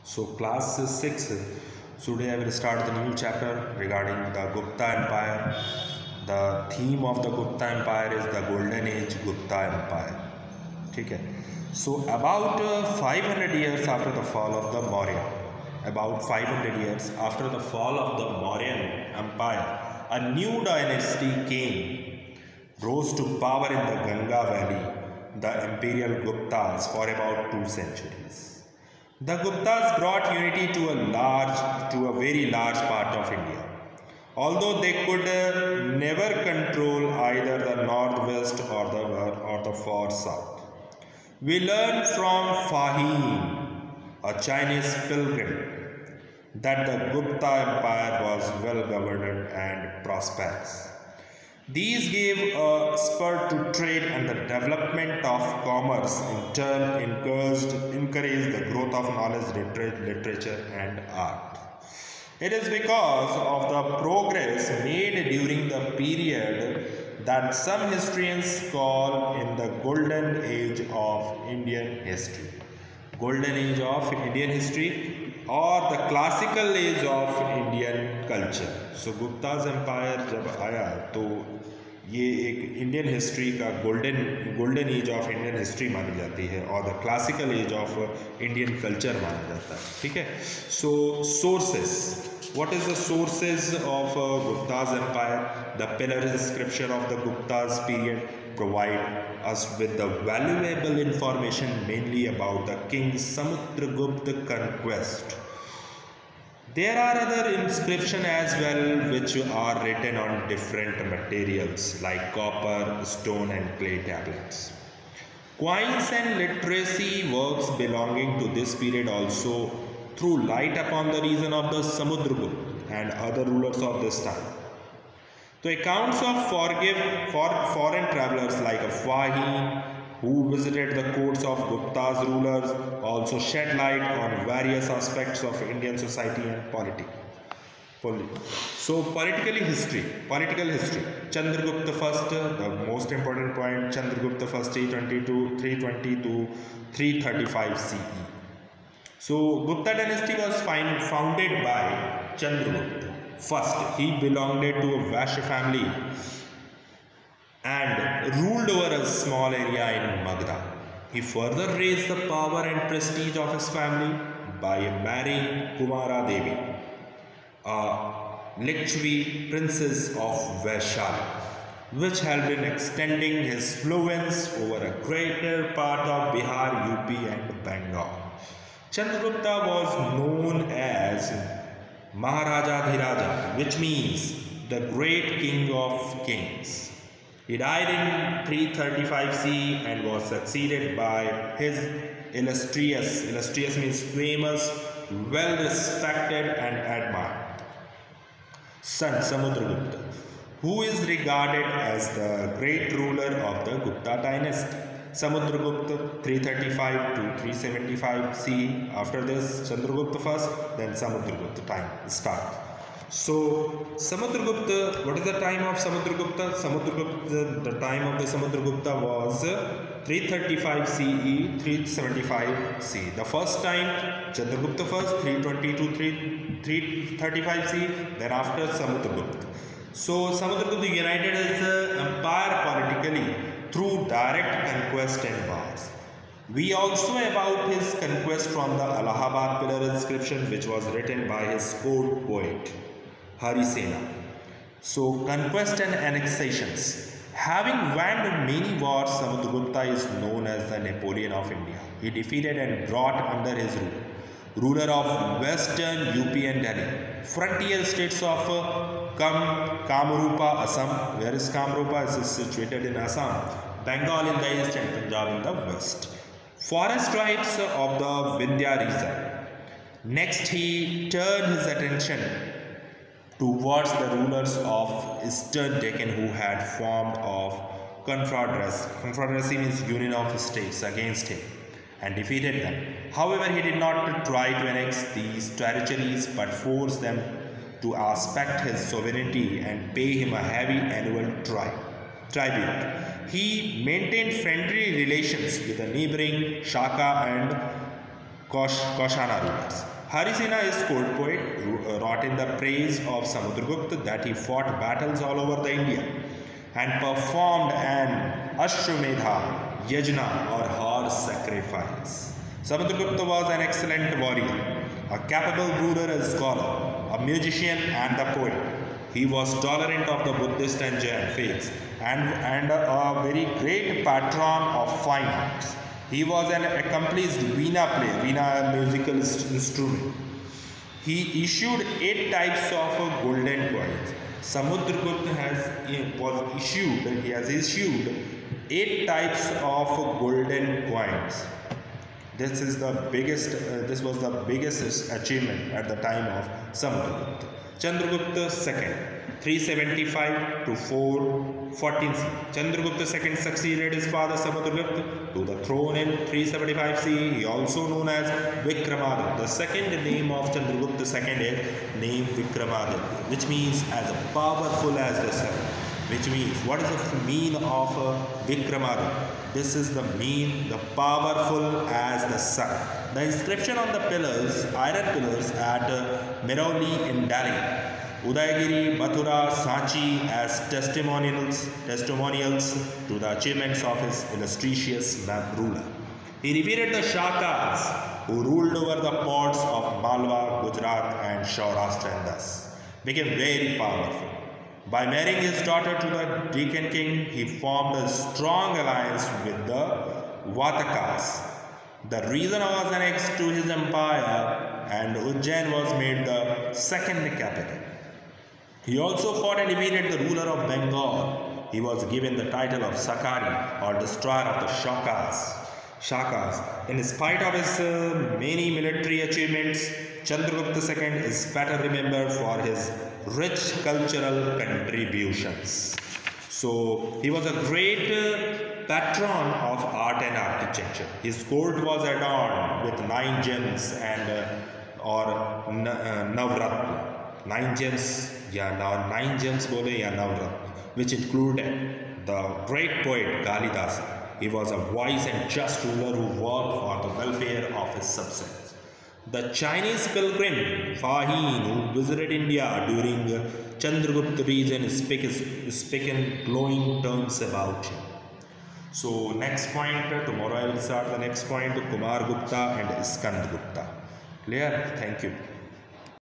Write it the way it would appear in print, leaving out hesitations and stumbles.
So class 6, today I will start the new chapter regarding the Gupta Empire. The theme of the Gupta Empire is the Golden Age Gupta Empire. Okay. So about 500 years after the fall of the Maurya, about 500 years after the fall of the Mauryan Empire, a new dynasty came, rose to power in the Ganga Valley, the imperial Guptas, for about 2 centuries. The Guptas brought unity to a very large part of India. Although they could never control either the northwest or the far south. We learn from Fahim, a Chinese pilgrim, that the Gupta Empire was well governed and prosperous. These gave a spur to trade, and the development of commerce in turn encouraged the growth of knowledge, literature and art. It is because of the progress made during the period that some historians call in the Golden Age of Indian history. Golden Age of Indian history और the classical age of Indian culture. So Guptas empire जब आया तो ये एक Indian history का golden age of Indian history मानी जाती है और the classical age of Indian culture माना जाता है. ठीक है. So sources, what is the sources of Gupta's empire? The pillar inscription of the Gupta's period provide us with the valuable information mainly about the king Samudragupta conquest. There are other inscriptions as well which are written on different materials like copper, stone and clay tablets. Coins and literacy works belonging to this period also threw light upon the reason of the Samudragupta and other rulers of this time. The accounts of foreign travelers like Fahim who visited the courts of Gupta's rulers also shed light on various aspects of Indian society and politics. So political history. Chandragupta first, the most important point, Chandragupta first 320 to 335 CE. So Gupta dynasty was founded by Chandragupta. First, he belonged to a Vaishya family and ruled over a small area in Magadha. He further raised the power and prestige of his family by marrying Kumara Devi, a Likshmi princess of Vaishali, which helped in extending his influence over a greater part of Bihar, UP and Bengal. Chandragupta was known as Maharajadhiraja, which means the great king of kings. He died in 335 CE and was succeeded by his illustrious means famous, well respected and admired son Samudragupta, who is regarded as the great ruler of the Gupta dynasty. Samudragupta 335 to 375 CE. After this, Chandragupta first, then Samudragupta time start. So Samudragupta, what is the time of Samudragupta? The time of the Samudragupta was 335 CE, 375 CE. The first time Chandragupta first, 320 to 335 CE. Then after Samudragupta. So Samudragupta united his empire politically through direct conquest and wars. We also about his conquest from the Allahabad pillar inscription which was written by his court poet Harisena. So conquest and annexations. Having won many wars, Samudragupta is known as the Napoleon of India. He defeated and brought under his rule ruler of western UP and Delhi, frontier states of Kamrupa, Assam. Where is Kamrupa? It is situated in Assam. Bengal in the east and Punjab in the west. Forest tribes of the Vindhya region. Next, he turned his attention towards the rulers of Eastern Deccan who had formed of confederacy. Confederacy means union of states against him and defeated them. However, he did not try to annex these territories but forced them to respect his sovereignty and pay him a heavy annual tribute. He maintained friendly relations with the neighboring Shaka and Koshana rulers. Harisena is court poet, wrote in the praise of Samudragupta that he fought battles all over the India and performed an Ashwamedha Yajna or horse sacrifice. Samudragupta was an excellent warrior, a capable ruler and scholar, a musician and a poet. He was tolerant of the Buddhist and Jain faiths and a very great patron of fine arts. He was an accomplished veena player, veena musical instrument. He issued 8 types of golden coins. Samudragupta has issued 8 types of golden coins. This was the biggest achievement at the time of Samudragupta. Chandragupta II, 375 to 414 CE. Chandragupta II succeeded his father Samudragupta to the throne in 375 CE. He also known as Vikramaditya. The second name of Chandragupta II is named Vikramaditya, which means as powerful as the sun. Which means, what is the mean of Vikramaditya? This is the mean, the powerful as the sun. The inscription on the pillars, iron pillars at Mehrauli in Delhi, Udayagiri, Mathura, Sanchi as testimonials to the achievements of his illustrious ruler. He revered the Shakas who ruled over the ports of Malwa, Gujarat and Saurashtra and thus became very powerful. By marrying his daughter to the Deccan king, he formed a strong alliance with the Vatakas. The reason was annexed to his empire and Ujjain was made the second capital. He also fought and defeated the ruler of Bengal. He was given the title of Sakari or destroyer of the Shakas. In spite of his many military achievements, Chandragupta II is better remembered for his rich cultural contributions. So he was a great patron of art and architecture. His court was adorned with 9 gems and Navratna. 9 gems, 9 gems bole ya Navratna, which included the great poet Kalidasa. He was a wise and just ruler who worked for the welfare of his subjects. The Chinese pilgrim Fa Hin, who visited India during Chandragupta region, speak in glowing terms about him. So next point, tomorrow I will start the next point, Kumar Gupta and Skand Gupta. Clear? Thank you.